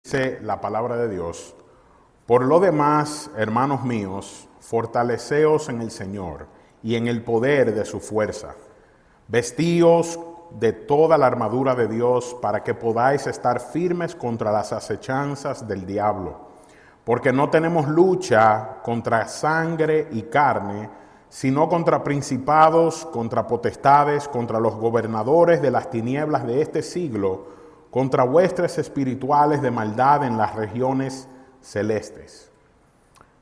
Dice la palabra de Dios: por lo demás, hermanos míos, fortaleceos en el Señor y en el poder de su fuerza. Vestíos de toda la armadura de Dios para que podáis estar firmes contra las acechanzas del diablo. Porque no tenemos lucha contra sangre y carne, sino contra principados, contra potestades, contra los gobernadores de las tinieblas de este siglo, contra huestes espirituales de maldad en las regiones celestes.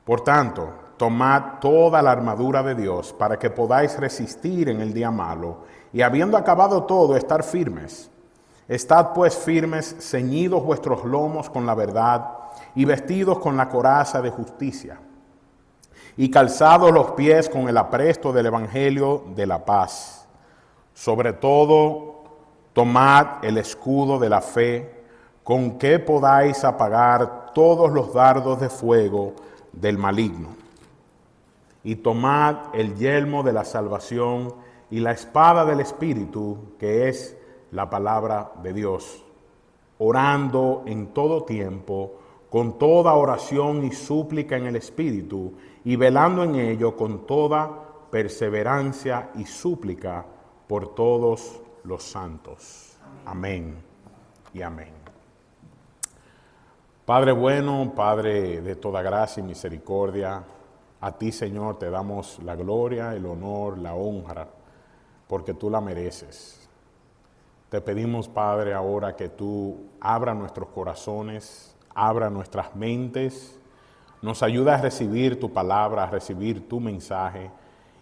Por tanto, tomad toda la armadura de Dios para que podáis resistir en el día malo, y habiendo acabado todo, estar firmes. Estad pues firmes, ceñidos vuestros lomos con la verdad, y vestidos con la coraza de justicia, y calzados los pies con el apresto del evangelio de la paz. Sobre todo, tomad el escudo de la fe, con que podáis apagar todos los dardos de fuego del maligno. Y tomad el yelmo de la salvación y la espada del Espíritu, que es la palabra de Dios, orando en todo tiempo, con toda oración y súplica en el Espíritu, y velando en ello con toda perseverancia y súplica por todos los santos. Amén y amén. Padre bueno, Padre de toda gracia y misericordia, a ti, Señor, te damos la gloria, el honor, la honra, porque tú la mereces. Te pedimos, Padre, ahora que tú abra nuestros corazones, abra nuestras mentes, nos ayuda a recibir tu palabra, a recibir tu mensaje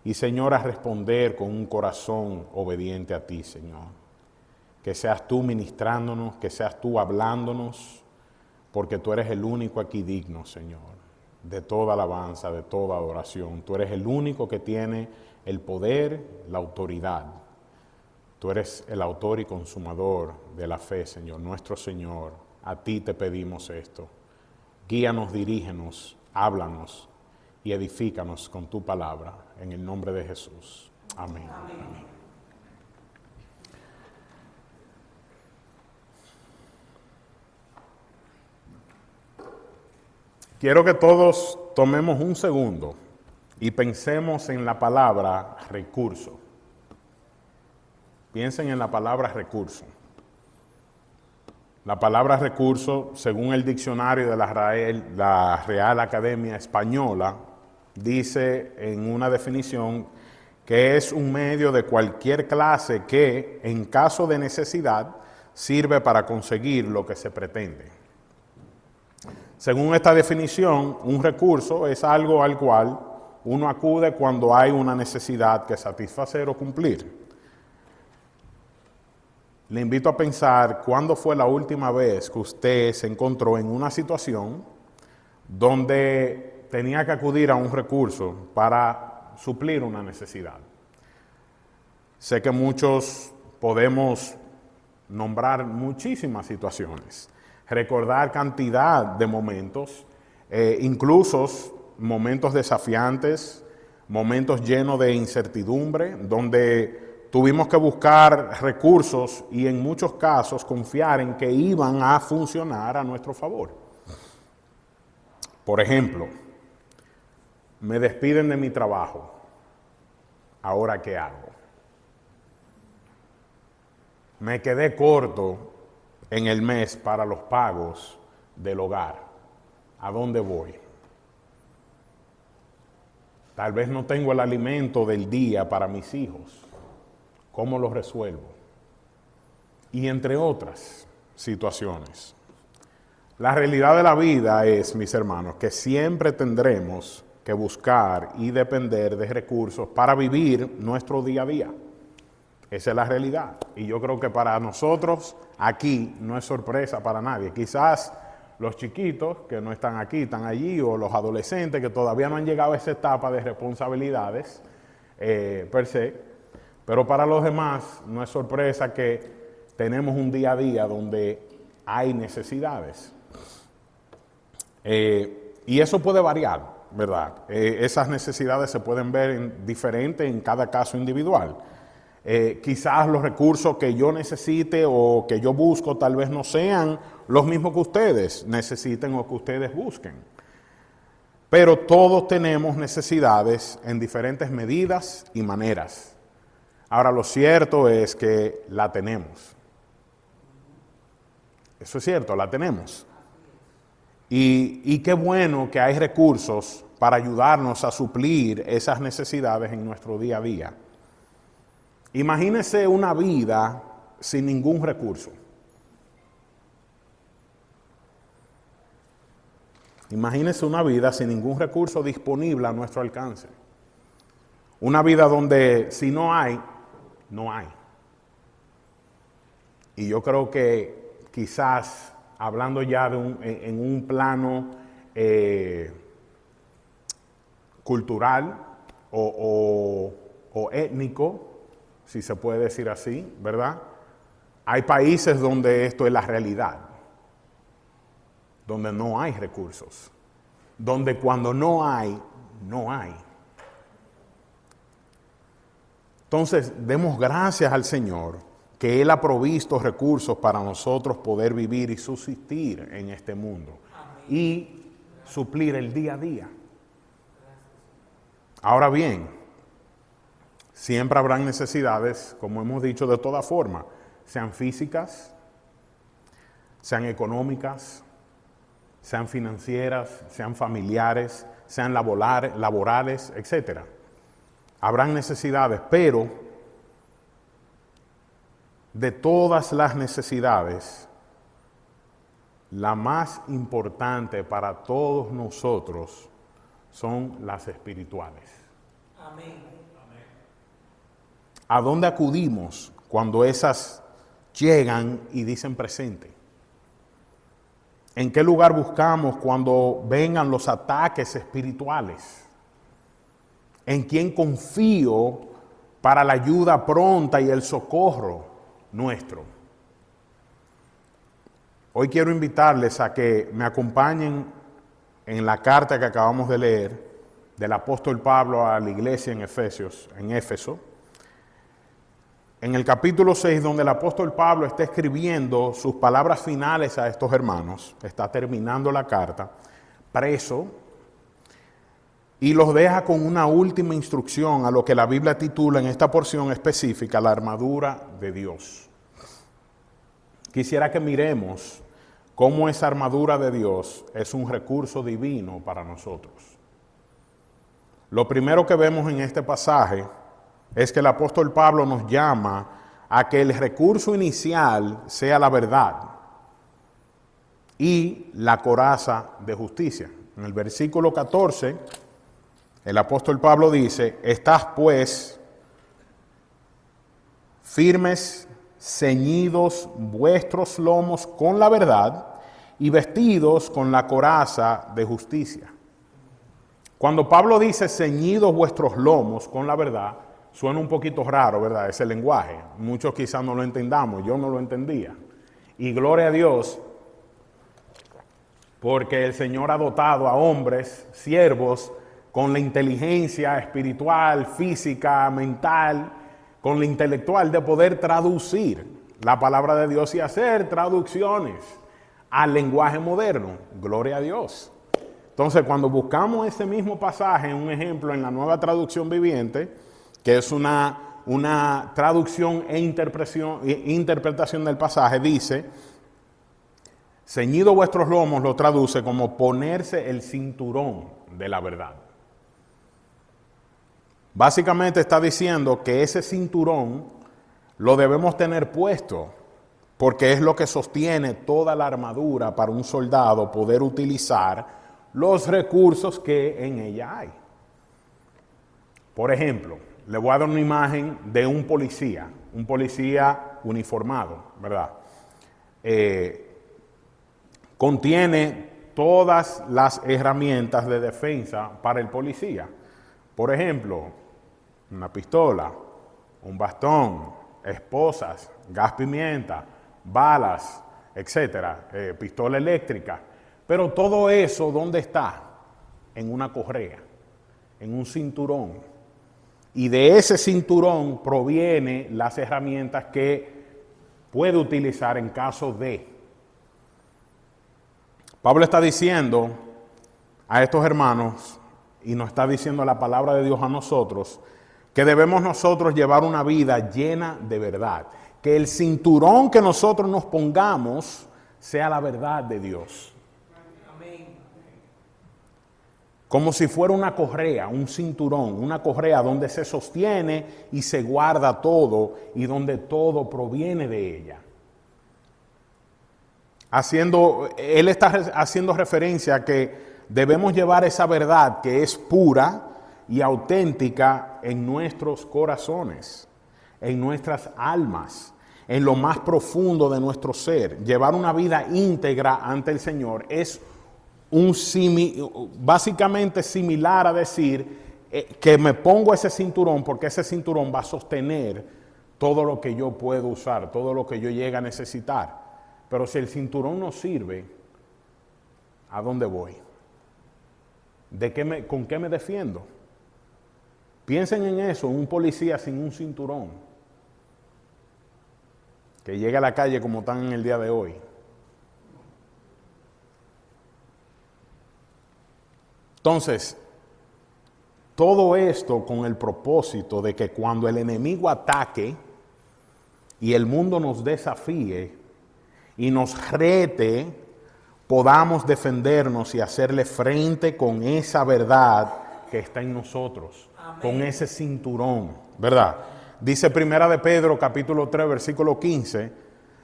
y, Señor, a responder con un corazón obediente a ti, Señor. Que seas tú ministrándonos, que seas tú hablándonos, porque tú eres el único aquí digno, Señor, de toda alabanza, de toda adoración. Tú eres el único que tiene el poder, la autoridad. Tú eres el autor y consumador de la fe, Señor, nuestro Señor. A ti te pedimos esto. Guíanos, dirígenos, háblanos y edifícanos con tu palabra, en el nombre de Jesús. Amén. Amén. Quiero que todos tomemos un segundo y pensemos en la palabra recurso. Piensen en la palabra recurso. La palabra recurso, según el diccionario de la Real Academia Española, dice en una definición que es un medio de cualquier clase que, en caso de necesidad, sirve para conseguir lo que se pretende. Según esta definición, un recurso es algo al cual uno acude cuando hay una necesidad que satisfacer o cumplir. Le invito a pensar cuándo fue la última vez que usted se encontró en una situación donde tenía que acudir a un recurso para suplir una necesidad. Sé que muchos podemos nombrar muchísimas situaciones, recordar cantidad de momentos, incluso momentos desafiantes, momentos llenos de incertidumbre, donde tuvimos que buscar recursos y en muchos casos confiar en que iban a funcionar a nuestro favor. Por ejemplo, me despiden de mi trabajo. ¿Ahora qué hago? Me quedé corto en el mes para los pagos del hogar. ¿A dónde voy? Tal vez no tengo el alimento del día para mis hijos. ¿Cómo lo resuelvo? Y entre otras situaciones. La realidad de la vida es, mis hermanos, que siempre tendremos que buscar y depender de recursos para vivir nuestro día a día. Esa es la realidad. Y yo creo que para nosotros aquí no es sorpresa para nadie. Quizás los chiquitos que no están aquí, están allí, o los adolescentes que todavía no han llegado a esa etapa de responsabilidades per se. Pero para los demás no es sorpresa que tenemos un día a día donde hay necesidades. Y eso puede variar, ¿verdad? Esas necesidades se pueden ver diferentes en cada caso individual. Quizás los recursos que yo necesite o que yo busco tal vez no sean los mismos que ustedes necesiten o que ustedes busquen. Pero todos tenemos necesidades en diferentes medidas y maneras. Ahora, lo cierto es que la tenemos. Eso es cierto, la tenemos. Y qué bueno que hay recursos para ayudarnos a suplir esas necesidades en nuestro día a día. Imagínese una vida sin ningún recurso. Imagínese una vida sin ningún recurso disponible a nuestro alcance. Una vida donde si no hay, no hay. Y yo creo que quizás, hablando ya en un plano cultural o étnico, si se puede decir así, ¿verdad? Hay países donde esto es la realidad, donde no hay recursos, donde cuando no hay, no hay. Entonces, demos gracias al Señor que Él ha provisto recursos para nosotros poder vivir y subsistir en este mundo. Amén. Y suplir el día a día. Ahora bien, siempre habrán necesidades, como hemos dicho, de toda forma, sean físicas, sean económicas, sean financieras, sean familiares, sean laborales, etc. Habrán necesidades, pero de todas las necesidades, la más importante para todos nosotros son las espirituales. Amén. ¿A dónde acudimos cuando esas llegan y dicen presente? ¿En qué lugar buscamos cuando vengan los ataques espirituales? ¿En quién confío para la ayuda pronta y el socorro nuestro? Hoy quiero invitarles a que me acompañen en la carta que acabamos de leer del apóstol Pablo a la iglesia en Éfeso. En el capítulo 6, donde el apóstol Pablo está escribiendo sus palabras finales a estos hermanos, está terminando la carta, preso, y los deja con una última instrucción a lo que la Biblia titula en esta porción específica, la armadura de Dios. Quisiera que miremos cómo esa armadura de Dios es un recurso divino para nosotros. Lo primero que vemos en este pasaje es que el apóstol Pablo nos llama a que el recurso inicial sea la verdad y la coraza de justicia. En el versículo 14, el apóstol Pablo dice: estás pues firmes, ceñidos vuestros lomos con la verdad y vestidos con la coraza de justicia. Cuando Pablo dice ceñidos vuestros lomos con la verdad, suena un poquito raro, ¿verdad? Ese lenguaje. Muchos quizás no lo entendamos, yo no lo entendía. Y gloria a Dios, porque el Señor ha dotado a hombres, siervos, con la inteligencia espiritual, física, mental, con la intelectual de poder traducir la palabra de Dios y hacer traducciones al lenguaje moderno. Gloria a Dios. Entonces, cuando buscamos ese mismo pasaje, un ejemplo en la Nueva Traducción Viviente, que es una traducción e interpretación del pasaje, dice: ceñido vuestros lomos, lo traduce como ponerse el cinturón de la verdad. Básicamente está diciendo que ese cinturón lo debemos tener puesto, porque es lo que sostiene toda la armadura para un soldado poder utilizar los recursos que en ella hay. Por ejemplo, le voy a dar una imagen de un policía uniformado, ¿verdad? Contiene todas las herramientas de defensa para el policía. Por ejemplo, una pistola, un bastón, esposas, gas pimienta, balas, etcétera, pistola eléctrica. Pero todo eso, ¿dónde está? En una correa, en un cinturón. Y de ese cinturón proviene las herramientas que puede utilizar en caso de. Pablo está diciendo a estos hermanos, y nos está diciendo la palabra de Dios a nosotros, que debemos nosotros llevar una vida llena de verdad. Que el cinturón que nosotros nos pongamos sea la verdad de Dios. Como si fuera una correa, un cinturón, una correa donde se sostiene y se guarda todo y donde todo proviene de ella. Él está haciendo referencia a que debemos llevar esa verdad que es pura y auténtica en nuestros corazones, en nuestras almas, en lo más profundo de nuestro ser. Llevar una vida íntegra ante el Señor es básicamente similar a decir que me pongo ese cinturón porque ese cinturón va a sostener todo lo que yo puedo usar, todo lo que yo llegue a necesitar. Pero si el cinturón no sirve, ¿a dónde voy? ¿Con qué me defiendo? Piensen en eso, un policía sin un cinturón, que llega a la calle como están en el día de hoy. Entonces, todo esto con el propósito de que cuando el enemigo ataque y el mundo nos desafíe y nos rete, podamos defendernos y hacerle frente con esa verdad que está en nosotros. Amén. Con ese cinturón, ¿verdad? Dice Primera de Pedro, capítulo 3, versículo 15,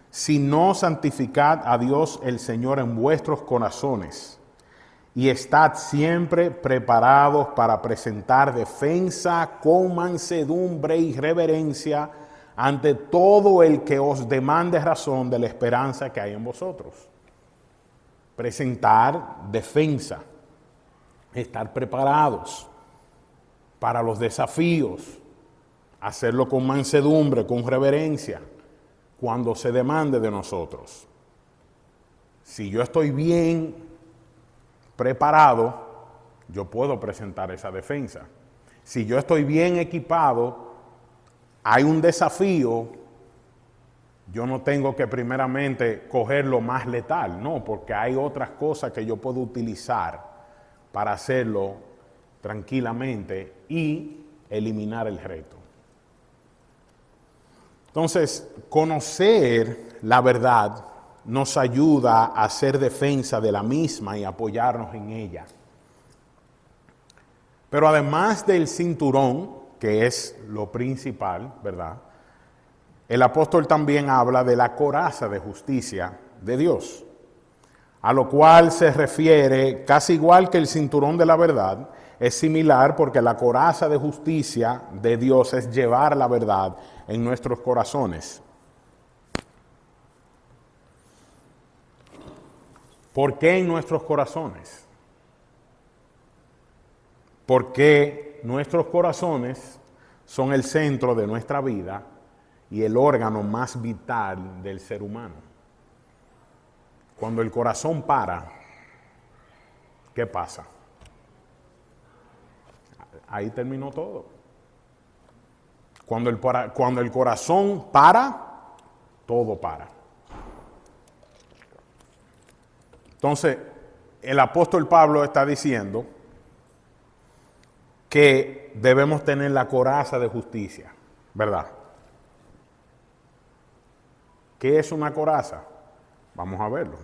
si no santificad a Dios el Señor en vuestros corazones, y estad siempre preparados para presentar defensa con mansedumbre y reverencia ante todo el que os demande razón de la esperanza que hay en vosotros. Presentar defensa, estar preparados para los desafíos, hacerlo con mansedumbre, con reverencia, cuando se demande de nosotros. Si yo estoy bien preparado, yo puedo presentar esa defensa. Si yo estoy bien equipado, hay un desafío, yo no tengo que primeramente coger lo más letal, no, porque hay otras cosas que yo puedo utilizar para hacerlo tranquilamente y eliminar el reto. Entonces, conocer la verdad nos ayuda a hacer defensa de la misma y apoyarnos en ella. Pero además del cinturón, que es lo principal, ¿verdad? El apóstol también habla de la coraza de justicia de Dios, a lo cual se refiere casi igual que el cinturón de la verdad. Es similar porque la coraza de justicia de Dios es llevar la verdad en nuestros corazones. ¿Por qué en nuestros corazones? Porque nuestros corazones son el centro de nuestra vida y el órgano más vital del ser humano. Cuando el corazón para, ¿qué pasa? Ahí terminó todo. Cuando el corazón para, todo para. Entonces, el apóstol Pablo está diciendo que debemos tener la coraza de justicia, ¿verdad? ¿Qué es una coraza? Vamos a verlo.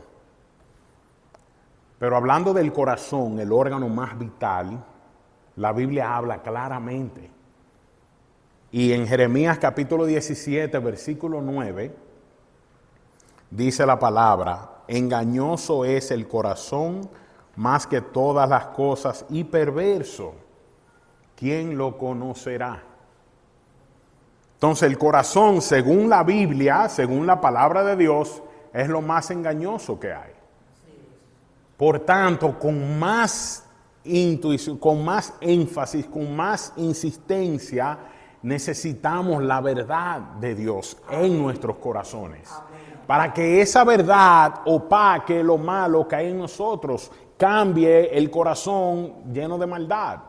Pero hablando del corazón, el órgano más vital, la Biblia habla claramente. Y en Jeremías capítulo 17, versículo 9, dice la palabra: engañoso es el corazón más que todas las cosas y perverso. ¿Quién lo conocerá? Entonces el corazón, según la Biblia, según la palabra de Dios, es lo más engañoso que hay. Por tanto, con más intuición, con más énfasis, con más insistencia, necesitamos la verdad de Dios en nuestros corazones. Para que esa verdad opaque lo malo que hay en nosotros, cambie el corazón lleno de maldad.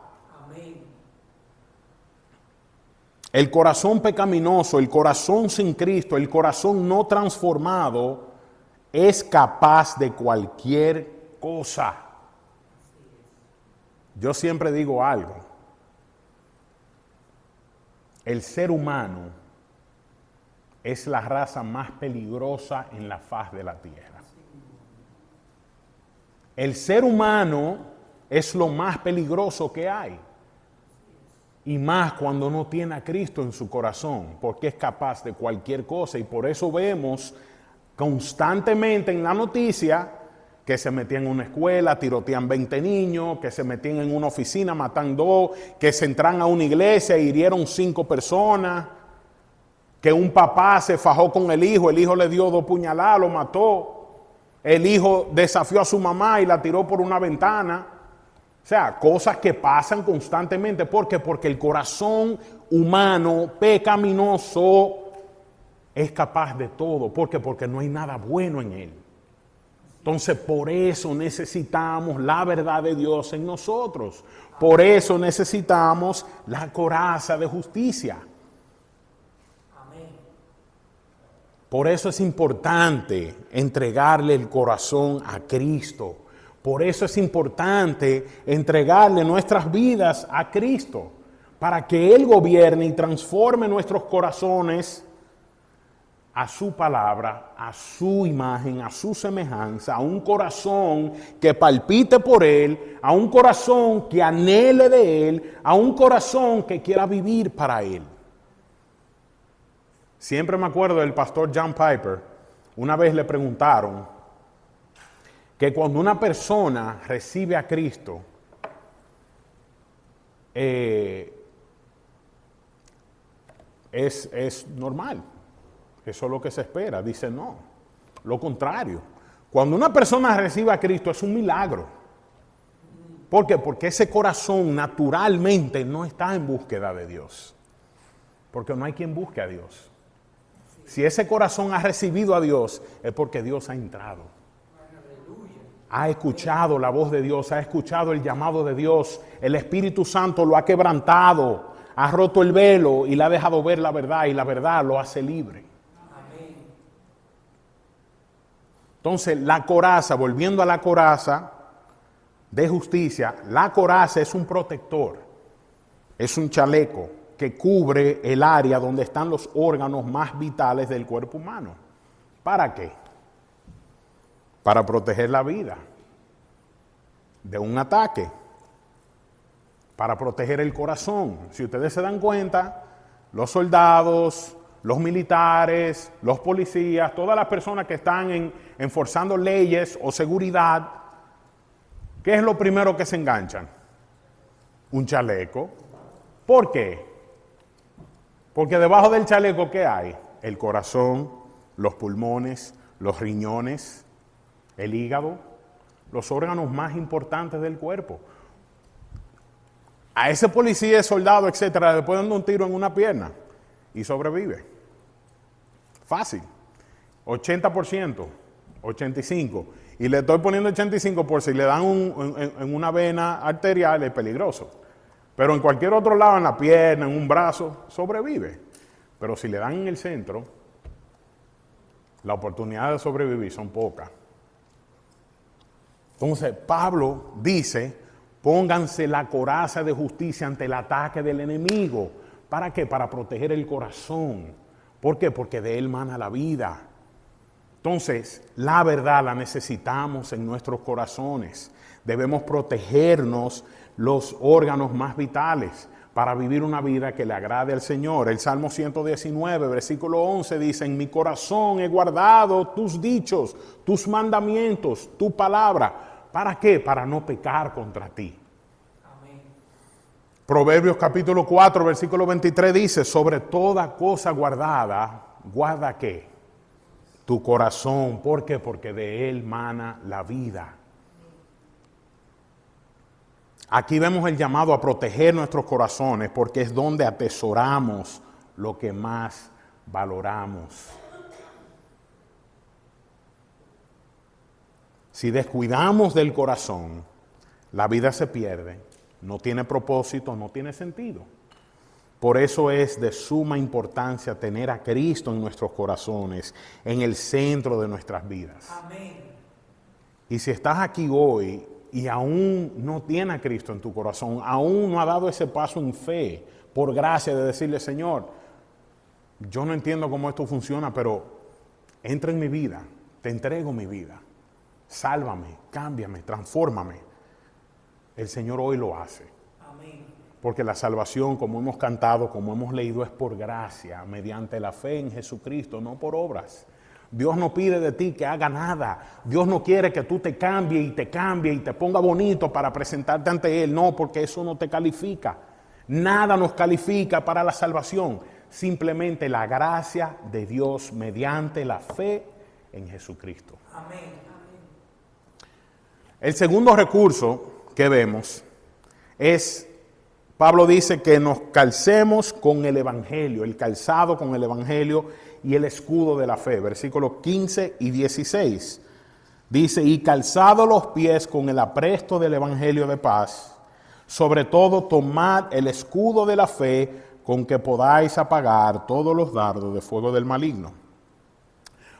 El corazón pecaminoso, el corazón sin Cristo, el corazón no transformado, es capaz de cualquier cosa. Yo siempre digo algo. El ser humano es la raza más peligrosa en la faz de la tierra. El ser humano es lo más peligroso que hay. Y más cuando no tiene a Cristo en su corazón, porque es capaz de cualquier cosa. Y por eso vemos constantemente en la noticia que se metían en una escuela, tirotean 20 niños, que se metían en una oficina, matan 2, que se entran a una iglesia e hirieron 5 personas, que un papá se fajó con el hijo le dio 2 puñaladas, lo mató, el hijo desafió a su mamá y la tiró por una ventana. O sea, cosas que pasan constantemente. ¿Por qué? Porque el corazón humano pecaminoso es capaz de todo. ¿Por qué? Porque no hay nada bueno en él. Entonces, por eso necesitamos la verdad de Dios en nosotros. Por eso necesitamos la coraza de justicia. Por eso es importante entregarle el corazón a Cristo. Por eso es importante entregarle nuestras vidas a Cristo, para que Él gobierne y transforme nuestros corazones a su palabra, a su imagen, a su semejanza, a un corazón que palpite por Él, a un corazón que anhele de Él, a un corazón que quiera vivir para Él. Siempre me acuerdo del pastor John Piper. Una vez le preguntaron que cuando una persona recibe a Cristo, es normal. Eso es lo que se espera. Dice no, lo contrario. Cuando una persona recibe a Cristo es un milagro. ¿Por qué? Porque ese corazón naturalmente no está en búsqueda de Dios. Porque no hay quien busque a Dios. Si ese corazón ha recibido a Dios, es porque Dios ha entrado. Ha escuchado la voz de Dios, ha escuchado el llamado de Dios. El Espíritu Santo lo ha quebrantado, ha roto el velo y le ha dejado ver la verdad, y la verdad lo hace libre. Amén. Entonces, la coraza, volviendo a la coraza de justicia, la coraza es un protector, es un chaleco que cubre el área donde están los órganos más vitales del cuerpo humano. ¿Para qué? Para proteger la vida de un ataque, para proteger el corazón. Si ustedes se dan cuenta, los soldados, los militares, los policías, todas las personas que están enforzando leyes o seguridad, ¿qué es lo primero que se enganchan? Un chaleco. ¿Por qué? Porque debajo del chaleco, ¿qué hay? El corazón, los pulmones, los riñones, el hígado, los órganos más importantes del cuerpo. A ese policía, soldado, etcétera, le pueden dar un tiro en una pierna y sobrevive. Fácil. 80%, 85%. Y le estoy poniendo 85% por si le dan en una vena arterial, es peligroso. Pero en cualquier otro lado, en la pierna, en un brazo, sobrevive. Pero si le dan en el centro, la oportunidad de sobrevivir son pocas. Entonces, Pablo dice, pónganse la coraza de justicia ante el ataque del enemigo. ¿Para qué? Para proteger el corazón. ¿Por qué? Porque de él mana la vida. Entonces, la verdad la necesitamos en nuestros corazones. Debemos protegernos los órganos más vitales para vivir una vida que le agrade al Señor. El Salmo 119, versículo 11 dice, en mi corazón he guardado tus dichos, tus mandamientos, tu palabra. ¿Para qué? Para no pecar contra ti. Amén. Proverbios capítulo 4, versículo 23 dice, sobre toda cosa guardada, ¿guarda qué? Tu corazón. ¿Por qué? Porque de él mana la vida. Aquí vemos el llamado a proteger nuestros corazones porque es donde atesoramos lo que más valoramos. Si descuidamos del corazón, la vida se pierde, no tiene propósito, no tiene sentido. Por eso es de suma importancia tener a Cristo en nuestros corazones, en el centro de nuestras vidas. Amén. Y si estás aquí hoy y aún no tienes a Cristo en tu corazón, aún no ha dado ese paso en fe, por gracia de decirle, Señor, yo no entiendo cómo esto funciona, pero entra en mi vida, te entrego mi vida, sálvame, cámbiame, transfórmame. El Señor hoy lo hace. Amén. Porque la salvación, como hemos cantado, como hemos leído, es por gracia, mediante la fe en Jesucristo, no por obras. Dios no pide de ti que haga nada. Dios no quiere que tú te cambies y te ponga bonito para presentarte ante Él. No, porque eso no te califica. Nada nos califica para la salvación. Simplemente la gracia de Dios mediante la fe en Jesucristo. Amén. El segundo recurso que vemos es, Pablo dice que nos calcemos con el Evangelio, el calzado con el Evangelio y el escudo de la fe. Versículos 15 y 16. Dice, y calzado los pies con el apresto del Evangelio de paz, sobre todo tomad el escudo de la fe con que podáis apagar todos los dardos de fuego del maligno.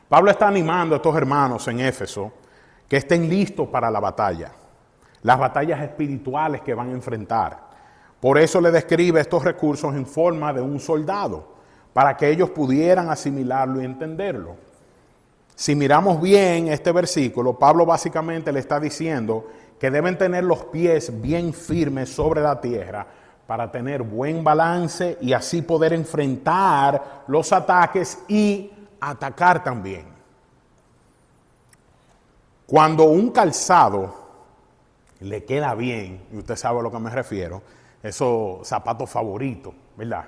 Pablo está animando a estos hermanos en Éfeso que estén listos para la batalla, las batallas espirituales que van a enfrentar. Por eso le describe estos recursos en forma de un soldado, para que ellos pudieran asimilarlo y entenderlo. Si miramos bien este versículo, Pablo básicamente le está diciendo que deben tener los pies bien firmes sobre la tierra para tener buen balance y así poder enfrentar los ataques y atacar también. Cuando un calzado le queda bien, y usted sabe a lo que me refiero, esos zapatos favoritos, ¿verdad?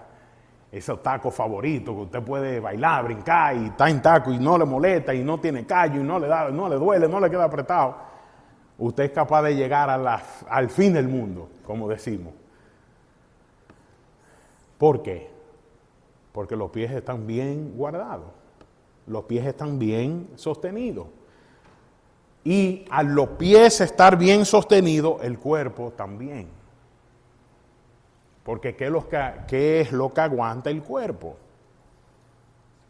Esos tacos favoritos que usted puede bailar, brincar y está en taco y no le molesta y no tiene callo y no le duele, no le queda apretado. Usted es capaz de llegar al fin del mundo, como decimos. ¿Por qué? Porque los pies están bien guardados. Los pies están bien sostenidos. Y a los pies estar bien sostenidos, el cuerpo también. Porque ¿qué es lo que aguanta el cuerpo?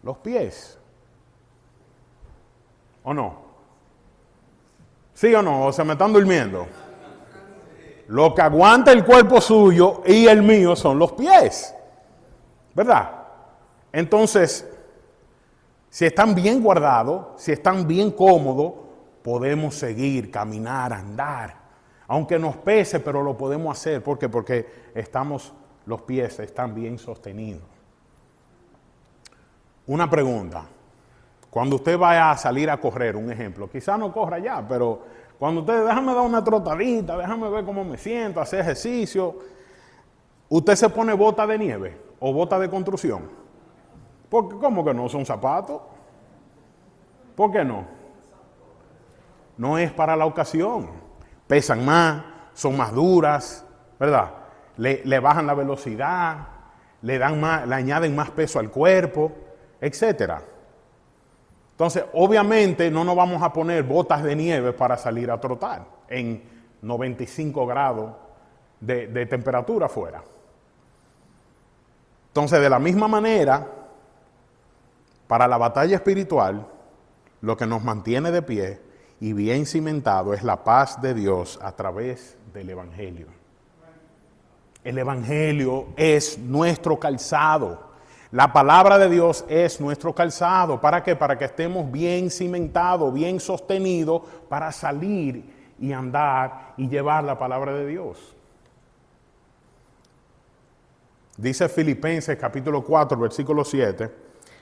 Los pies. ¿O no? ¿Sí o no? ¿O se me están durmiendo? Lo que aguanta el cuerpo suyo y el mío son los pies. ¿Verdad? Entonces, si están bien guardados, si están bien cómodos, podemos seguir, caminar, andar. Aunque nos pese, pero lo podemos hacer. ¿Por qué? Porque los pies están bien sostenidos. Una pregunta. Cuando usted vaya a salir a correr, un ejemplo, quizá no corra ya, pero cuando usted, déjame dar una trotadita, déjame ver cómo me siento, hacer ejercicio, usted se pone bota de nieve o bota de construcción. Porque ¿cómo que no son zapatos? ¿Por qué no? No es para la ocasión. Pesan más, son más duras, ¿verdad? Le bajan la velocidad, le añaden más peso al cuerpo, etcétera. Entonces, obviamente no nos vamos a poner botas de nieve para salir a trotar en 95 grados de temperatura afuera. Entonces, de la misma manera, para la batalla espiritual, lo que nos mantiene de pie y bien cimentado es la paz de Dios a través del Evangelio. El Evangelio es nuestro calzado. La palabra de Dios es nuestro calzado. ¿Para qué? Para que estemos bien cimentados, bien sostenidos para salir y andar y llevar la palabra de Dios. Dice Filipenses capítulo 4, versículo 7,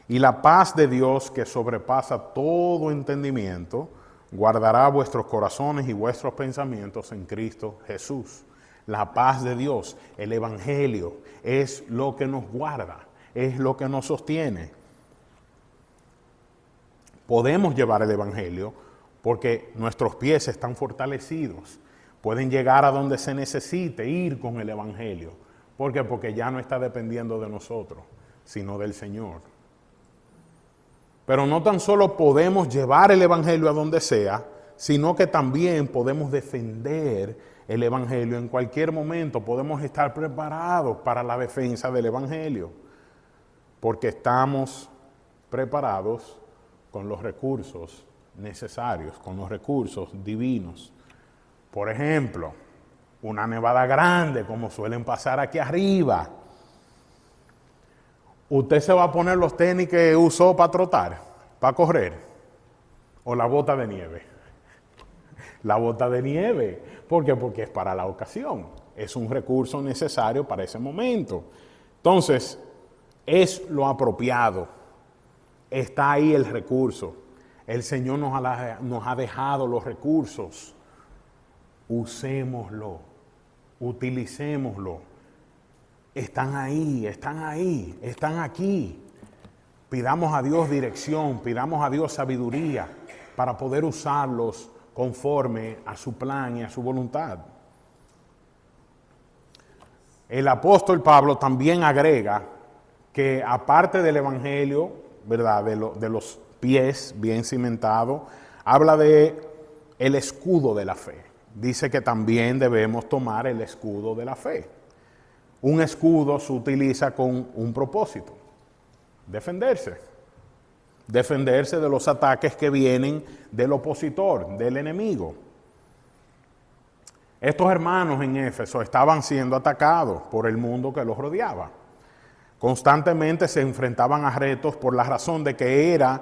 y la paz de Dios que sobrepasa todo entendimiento, guardará vuestros corazones y vuestros pensamientos en Cristo Jesús. La paz de Dios, el Evangelio, es lo que nos guarda, es lo que nos sostiene. Podemos llevar el Evangelio porque nuestros pies están fortalecidos. Pueden llegar a donde se necesite ir con el Evangelio. ¿Por qué? Porque ya no está dependiendo de nosotros, sino del Señor. Pero no tan solo podemos llevar el Evangelio a donde sea, sino que también podemos defender el Evangelio. En cualquier momento podemos estar preparados para la defensa del Evangelio, porque estamos preparados con los recursos necesarios, con los recursos divinos. Por ejemplo, una nevada grande, como suelen pasar aquí arriba. ¿Usted se va a poner los tenis que usó para trotar, para correr? ¿O la bota de nieve? La bota de nieve. ¿Por qué? Porque es para la ocasión. Es un recurso necesario para ese momento. Entonces, es lo apropiado. Está ahí el recurso. El Señor nos ha dejado los recursos. Usémoslo. Utilicémoslo. Están ahí, están aquí. Pidamos a Dios dirección, pidamos a Dios sabiduría para poder usarlos conforme a su plan y a su voluntad. El apóstol Pablo también agrega que aparte del Evangelio, ¿verdad?, de los pies bien cimentados, habla de el escudo de la fe. Dice que también debemos tomar el escudo de la fe. Un escudo se utiliza con un propósito: defenderse de los ataques que vienen del opositor, del enemigo. Estos hermanos en Éfeso estaban siendo atacados por el mundo que los rodeaba. Constantemente se enfrentaban a retos por la razón de que era,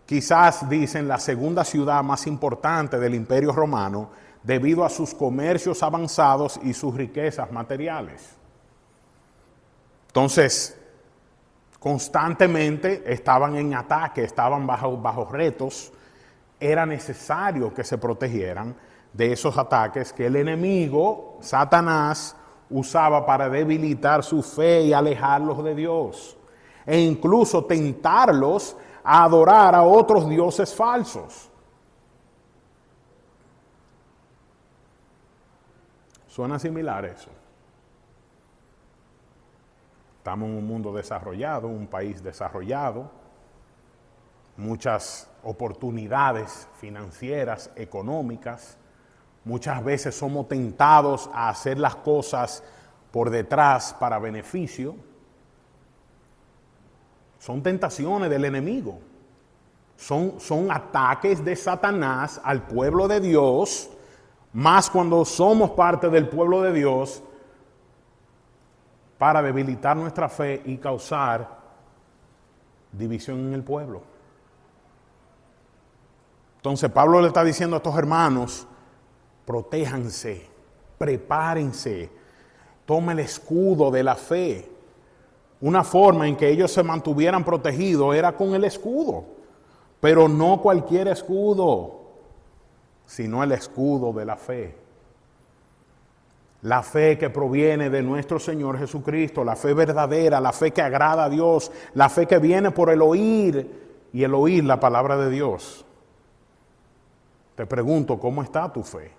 quizás dicen, la segunda ciudad más importante del Imperio Romano debido a sus comercios avanzados y sus riquezas materiales. Entonces, constantemente estaban en ataque, estaban bajo retos. Era necesario que se protegieran de esos ataques que el enemigo, Satanás, usaba para debilitar su fe y alejarlos de Dios, e incluso tentarlos a adorar a otros dioses falsos. ¿Suena similar eso? Estamos en un mundo desarrollado, un país desarrollado, muchas oportunidades financieras, económicas. Muchas veces somos tentados a hacer las cosas por detrás para beneficio. Son tentaciones del enemigo. Son ataques de Satanás al pueblo de Dios, más cuando somos parte del pueblo de Dios, para debilitar nuestra fe y causar división en el pueblo. Entonces Pablo le está diciendo a estos hermanos: protéjanse, prepárense, tomen el escudo de la fe. Una forma en que ellos se mantuvieran protegidos era con el escudo, pero no cualquier escudo, sino el escudo de la fe. La fe que proviene de nuestro Señor Jesucristo, la fe verdadera, la fe que agrada a Dios, la fe que viene por el oír y el oír la palabra de Dios. Te pregunto, ¿cómo está tu fe?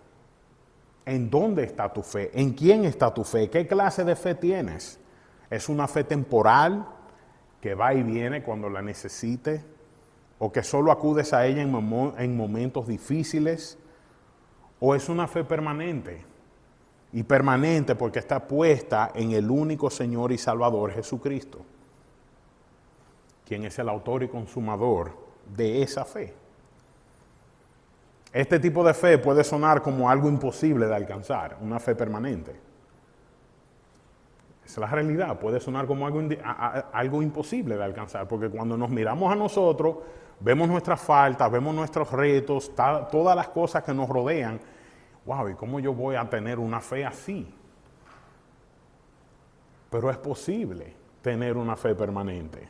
¿En dónde está tu fe? ¿En quién está tu fe? ¿Qué clase de fe tienes? ¿Es una fe temporal que va y viene cuando la necesite? ¿O que solo acudes a ella en momentos difíciles? ¿O es una fe permanente? Y permanente porque está puesta en el único Señor y Salvador Jesucristo, quien es el autor y consumador de esa fe. Este tipo de fe puede sonar como algo imposible de alcanzar, una fe permanente. Es la realidad, puede sonar como algo imposible de alcanzar, porque cuando nos miramos a nosotros, vemos nuestras faltas, vemos nuestros retos, todas las cosas que nos rodean. Wow, ¿y cómo yo voy a tener una fe así? Pero es posible tener una fe permanente.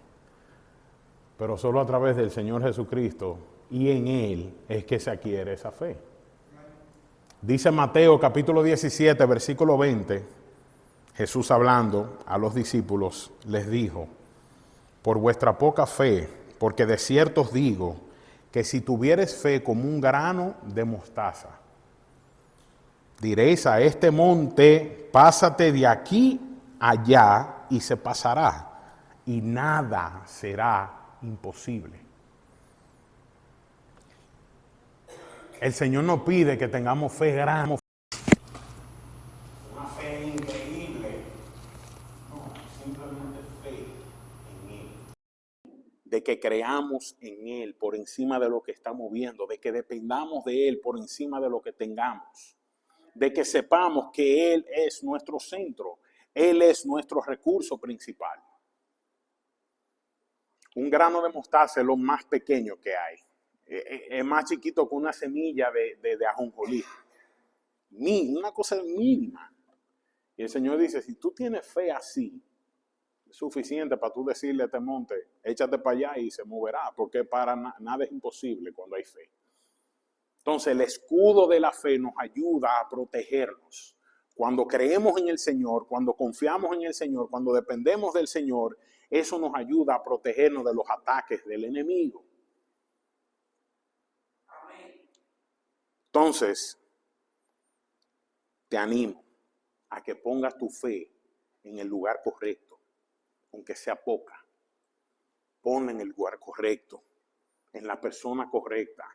Pero solo a través del Señor Jesucristo y en Él es que se adquiere esa fe. Dice Mateo capítulo 17, versículo 20, Jesús hablando a los discípulos les dijo: por vuestra poca fe, porque de cierto os digo que si tuvieres fe como un grano de mostaza, diréis a este monte: pásate de aquí allá, y se pasará, y nada será imposible. El Señor nos pide que tengamos fe grande, una fe increíble. No, simplemente fe en Él. De que creamos en Él por encima de lo que estamos viendo, de que dependamos de Él por encima de lo que tengamos, de que sepamos que Él es nuestro centro, Él es nuestro recurso principal. Un grano de mostaza es lo más pequeño que hay. Es más chiquito que una semilla de ajonjolí. Una cosa mínima. Y el Señor dice, si tú tienes fe así, es suficiente para tú decirle a este monte, échate para allá y se moverá, porque para nada es imposible cuando hay fe. Entonces el escudo de la fe nos ayuda a protegernos. Cuando creemos en el Señor, cuando confiamos en el Señor, cuando dependemos del Señor, eso nos ayuda a protegernos de los ataques del enemigo. Entonces, te animo a que pongas tu fe en el lugar correcto, aunque sea poca. Ponla en el lugar correcto, en la persona correcta,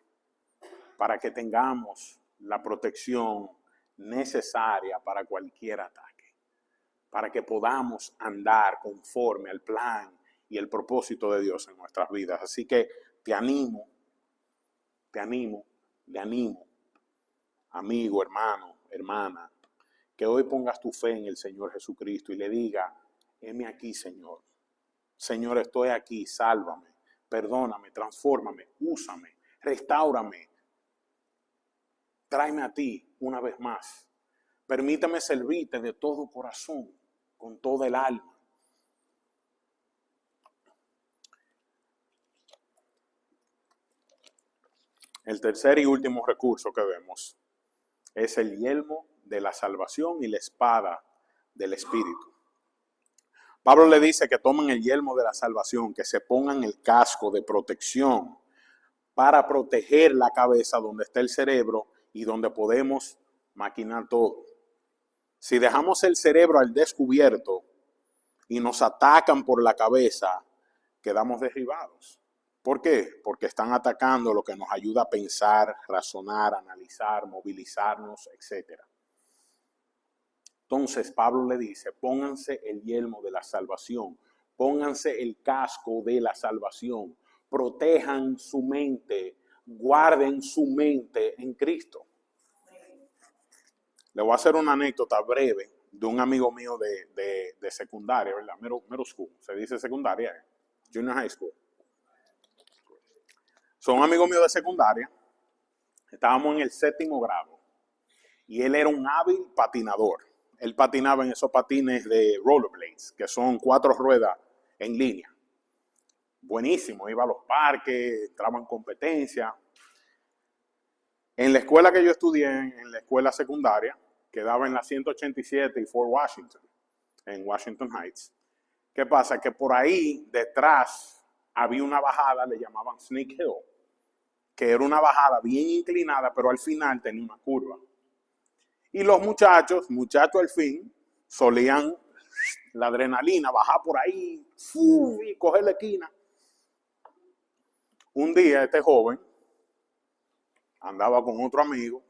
para que tengamos la protección necesaria para cualquier ataque, para que podamos andar conforme al plan y el propósito de Dios en nuestras vidas. Así que te animo, amigo, hermano, hermana, que hoy pongas tu fe en el Señor Jesucristo y le diga, heme aquí, Señor. Señor, estoy aquí, sálvame, perdóname, transfórmame, úsame, restáurame. Tráeme a ti una vez más. Permítame servirte de todo corazón, con toda el alma. El tercer y último recurso que vemos es el yelmo de la salvación y la espada del Espíritu. Pablo le dice que tomen el yelmo de la salvación, que se pongan el casco de protección para proteger la cabeza donde está el cerebro y donde podemos maquinar todo. Si dejamos el cerebro al descubierto y nos atacan por la cabeza, quedamos derribados. ¿Por qué? Porque están atacando lo que nos ayuda a pensar, razonar, analizar, movilizarnos, etc. Entonces Pablo le dice, pónganse el yelmo de la salvación, pónganse el casco de la salvación, protejan su mente, guarden su mente en Cristo. Le voy a hacer una anécdota breve de un amigo mío de secundaria, ¿verdad? Middle school, se dice secundaria, junior high school. Son un amigo mío de secundaria, estábamos en el 7º grado y él era un hábil patinador. Él patinaba en esos patines de rollerblades, que son 4 ruedas en línea. Buenísimo, iba a los parques, entraba en competencia. En la escuela que yo estudié, en la escuela secundaria, quedaba en la 187 y Fort Washington, en Washington Heights. ¿Qué pasa? Que por ahí detrás había una bajada, le llamaban Snake Hill, que era una bajada bien inclinada, pero al final tenía una curva. Y los muchachos al fin, solían la adrenalina, bajar por ahí y coger la esquina. Un día este joven andaba con otro amigo,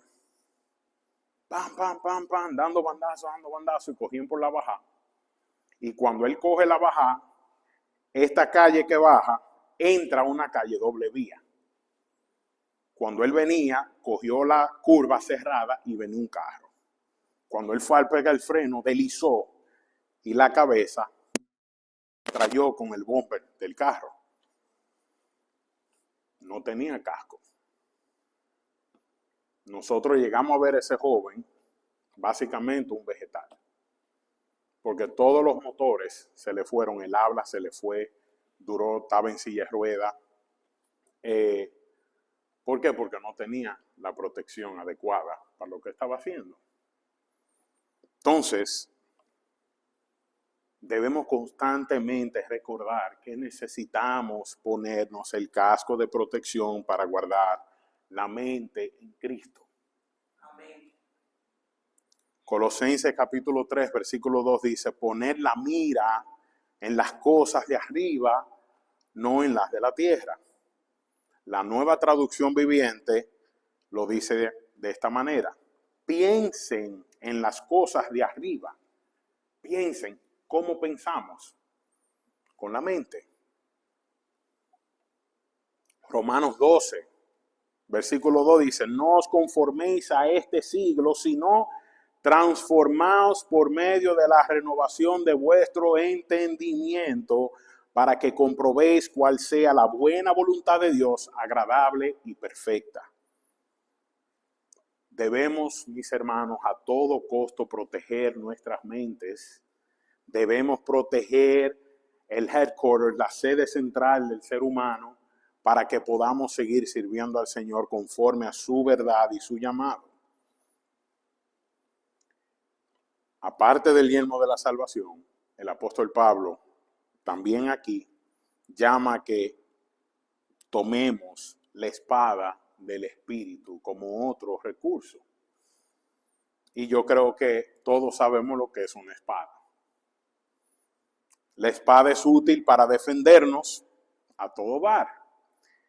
dando bandazo, y cogían por la bajada. Y cuando él coge la bajada, esta calle que baja, entra a una calle doble vía. Cuando él venía, cogió la curva cerrada y venía un carro. Cuando él fue al pegar el freno, deslizó y la cabeza trayó con el bumper del carro. No tenía casco. Nosotros llegamos a ver a ese joven, básicamente un vegetal. Porque todos los motores se le fueron, el habla se le fue, duró, estaba en silla de ruedas. ¿Por qué? Porque no tenía la protección adecuada para lo que estaba haciendo. Entonces, debemos constantemente recordar que necesitamos ponernos el casco de protección para guardar la mente en Cristo. Amén. Colosenses capítulo 3, versículo 2 dice, poner la mira en las cosas de arriba, no en las de la tierra. La Nueva Traducción Viviente lo dice de esta manera: piensen en las cosas de arriba. Piensen. ¿Cómo pensamos? Con la mente. Romanos 12, versículo 2 dice: no os conforméis a este siglo, sino transformaos por medio de la renovación de vuestro entendimiento, para que comprobéis cuál sea la buena voluntad de Dios, agradable y perfecta. Debemos, mis hermanos, a todo costo proteger nuestras mentes. Debemos proteger el headquarters, la sede central del ser humano, para que podamos seguir sirviendo al Señor conforme a su verdad y su llamado. Aparte del yelmo de la salvación, el apóstol Pablo también aquí llama a que tomemos la espada del Espíritu como otro recurso. Y yo creo que todos sabemos lo que es una espada. La espada es útil para defendernos a todo dar.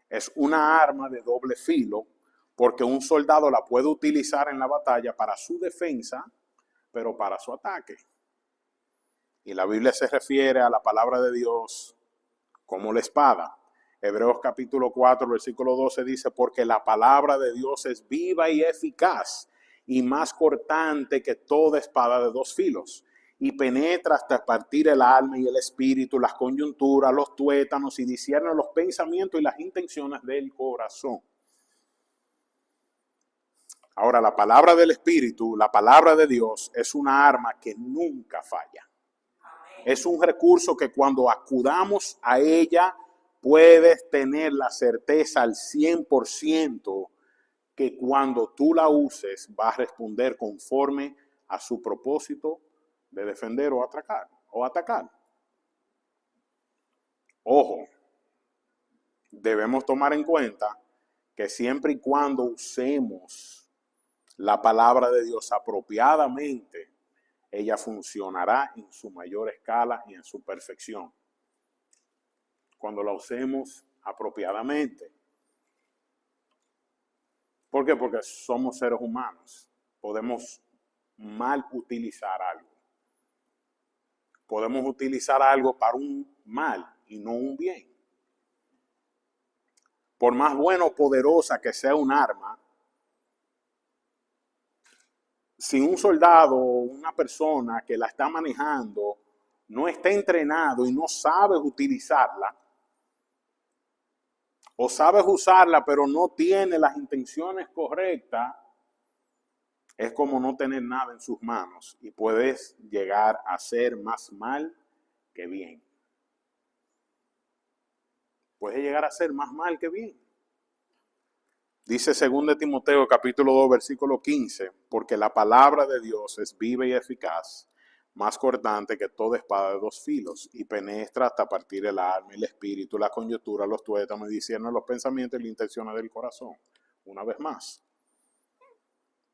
Es una arma de doble filo, porque un soldado la puede utilizar en la batalla para su defensa, pero para su ataque. Y la Biblia se refiere a la palabra de Dios como la espada. Hebreos capítulo 4, versículo 12 dice: porque la palabra de Dios es viva y eficaz, y más cortante que toda espada de dos filos, y penetra hasta partir el alma y el espíritu, las coyunturas, los tuétanos, y discierne los pensamientos y las intenciones del corazón. Ahora, la palabra del Espíritu, la palabra de Dios, es una arma que nunca falla. Es un recurso que cuando acudamos a ella, puedes tener la certeza al 100% que cuando tú la uses, va a responder conforme a su propósito de defender o atacar. Ojo, debemos tomar en cuenta que siempre y cuando usemos la palabra de Dios apropiadamente, ella funcionará en su mayor escala y en su perfección. Cuando la usemos apropiadamente. ¿Por qué? Porque somos seres humanos. Podemos mal utilizar algo. Podemos utilizar algo para un mal y no un bien. Por más buena o poderosa que sea un arma, si un soldado o una persona que la está manejando no está entrenado y no sabe utilizarla, o sabes usarla pero no tiene las intenciones correctas, es como no tener nada en sus manos y puedes llegar a hacer más mal que bien. Puedes llegar a hacer más mal que bien. Dice 2 Timoteo capítulo 2 versículo 15, porque la palabra de Dios es viva y eficaz, más cortante que toda espada de dos filos, y penetra hasta partir el alma, el espíritu, la coyuntura, los tuétanos, y discierne los pensamientos y las intenciones del corazón. Una vez más.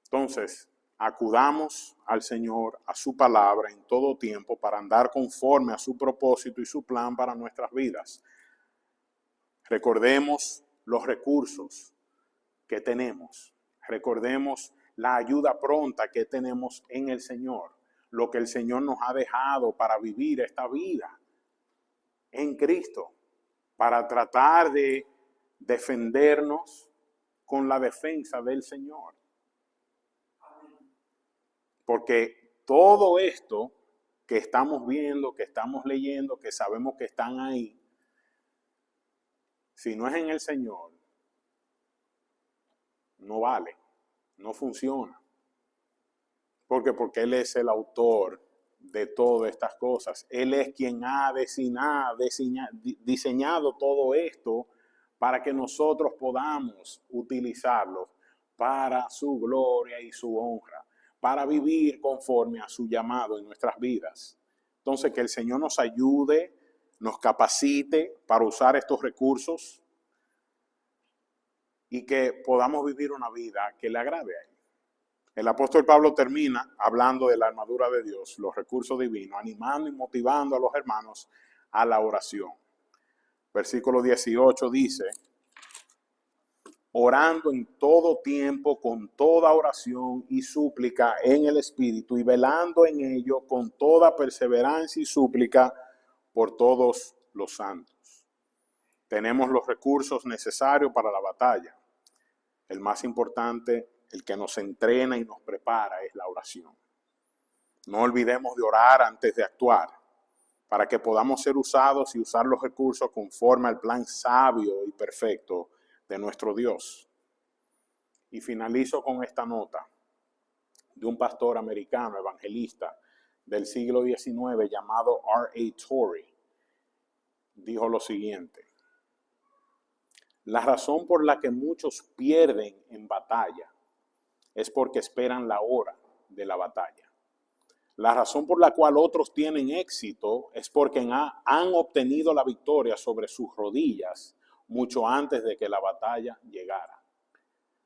Entonces, acudamos al Señor, a su palabra en todo tiempo, para andar conforme a su propósito y su plan para nuestras vidas. Recordemos los recursos que tenemos. Recordemos la ayuda pronta que tenemos en el Señor. Lo que el Señor nos ha dejado para vivir esta vida en Cristo. Para tratar de defendernos con la defensa del Señor. Porque todo esto que estamos viendo, que estamos leyendo, que sabemos que están ahí, si no es en el Señor, no vale, no funciona. ¿Por qué? Porque Él es el autor de todas estas cosas. Él es quien ha diseñado todo esto para que nosotros podamos utilizarlo para su gloria y su honra, para vivir conforme a su llamado en nuestras vidas. Entonces, que el Señor nos ayude, nos capacite para usar estos recursos y que podamos vivir una vida que le agrade a Él. El apóstol Pablo termina hablando de la armadura de Dios, los recursos divinos, animando y motivando a los hermanos a la oración. Versículo 18 dice: orando en todo tiempo, con toda oración y súplica en el Espíritu, y velando en ello con toda perseverancia y súplica por todos los santos. Tenemos los recursos necesarios para la batalla. El más importante, el que nos entrena y nos prepara, es la oración. No olvidemos de orar antes de actuar, para que podamos ser usados y usar los recursos conforme al plan sabio y perfecto de nuestro Dios. Y finalizo con esta nota de un pastor americano evangelista del siglo XIX llamado R.A. Torrey. Dijo lo siguiente: la razón por la que muchos pierden en batalla es porque esperan la hora de la batalla. La razón por la cual otros tienen éxito es porque han obtenido la victoria sobre sus rodillas mucho antes de que la batalla llegara.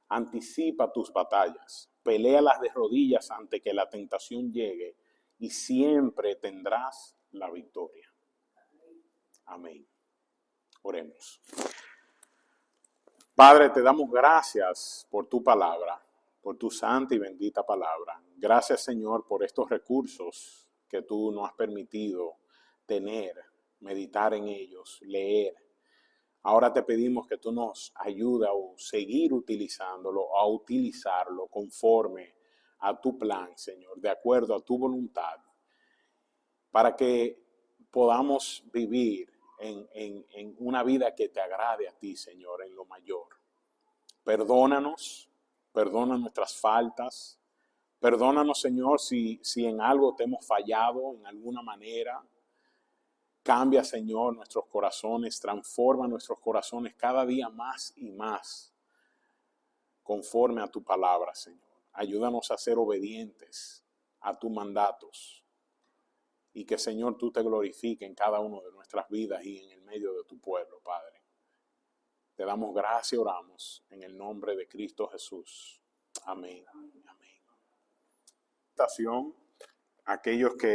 Anticipa tus batallas, peléalas de rodillas antes que la tentación llegue y siempre tendrás la victoria. Amén. Oremos. Padre, te damos gracias por tu palabra, por tu santa y bendita palabra. Gracias, Señor, por estos recursos que tú nos has permitido tener, meditar en ellos, leer. Ahora te pedimos que tú nos ayudes a seguir utilizándolo, a utilizarlo conforme a tu plan, Señor, de acuerdo a tu voluntad, para que podamos vivir en una vida que te agrade a ti, Señor, en lo mayor. Perdónanos, perdona nuestras faltas, perdónanos, Señor, si en algo te hemos fallado, en alguna manera. Cambia, Señor, nuestros corazones, transforma nuestros corazones cada día más y más conforme a tu palabra, Señor. Ayúdanos a ser obedientes a tus mandatos y que, Señor, tú te glorifiques en cada una de nuestras vidas y en el medio de tu pueblo, Padre. Te damos gracias y oramos en el nombre de Cristo Jesús. Amén. Amén. Aquellos que